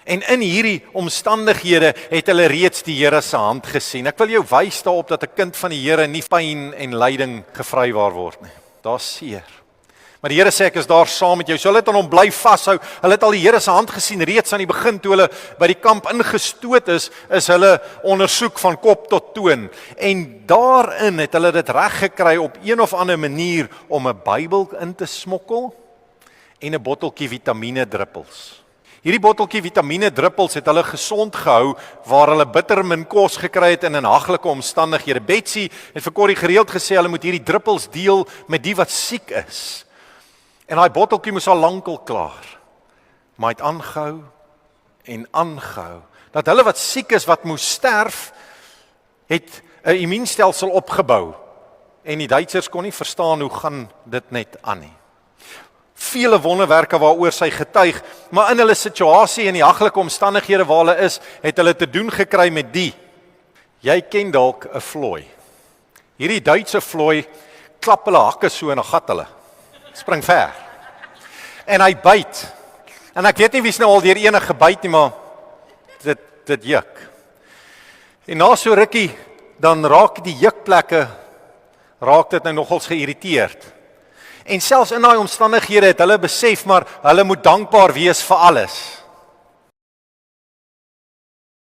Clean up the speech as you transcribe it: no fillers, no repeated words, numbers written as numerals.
En in hierdie omstandighede het hulle reeds die Here se hand gesien. Ek wil jou wys daarop dat 'n kind van die Here nie pyn en lyding gevrywaar word nie. Daar's seer. Maar die Here sê ek is daar saam met jou. So hulle het aan hom bly vashou. Hulle het al die Here se hand gesien reeds aan die begin toe hulle by die kamp ingestoot is hulle ondersoek van kop tot toon. En daarin het hulle dit reg gekry op een of ander manier om 'n Bybel in te smokkel en 'n botteltjie vitamiene druppels. Hierdie botteltjie vitamiene druppels het hulle gesond gehou waar hulle bitter min kos gekry het in haglike omstandighede. Betsy het vir Corrie gereeld gesê hulle moet hierdie druppels deel met die wat siek is. En daai botteltjie moes al lankal klaar. Maar hy het aangehou en aangehou. Dat hulle wat siek is, wat moes sterf, het 'n immuunstelsel opgebou. En die Duitsers kon nie verstaan hoe gaan dit net aan nie. Vele wonderwerke waaroor sy getuig, maar in hulle situasie en die haglike omstandighede waar hulle is, het hulle te doen gekry met die. Jy ken dalk 'n vlooi. Hierdie Duitse vlooi klap hulle hakke so en dan gat hulle. Spring ver. En hy byt. En ek weet nie wie's nou al deur enige gebyt nie, maar dit juk. En na so rukkie dan raak die jukplekke dit nou nogals geïrriteerd. En selfs in daai omstandighede het hulle besef maar hulle moet dankbaar wees vir alles.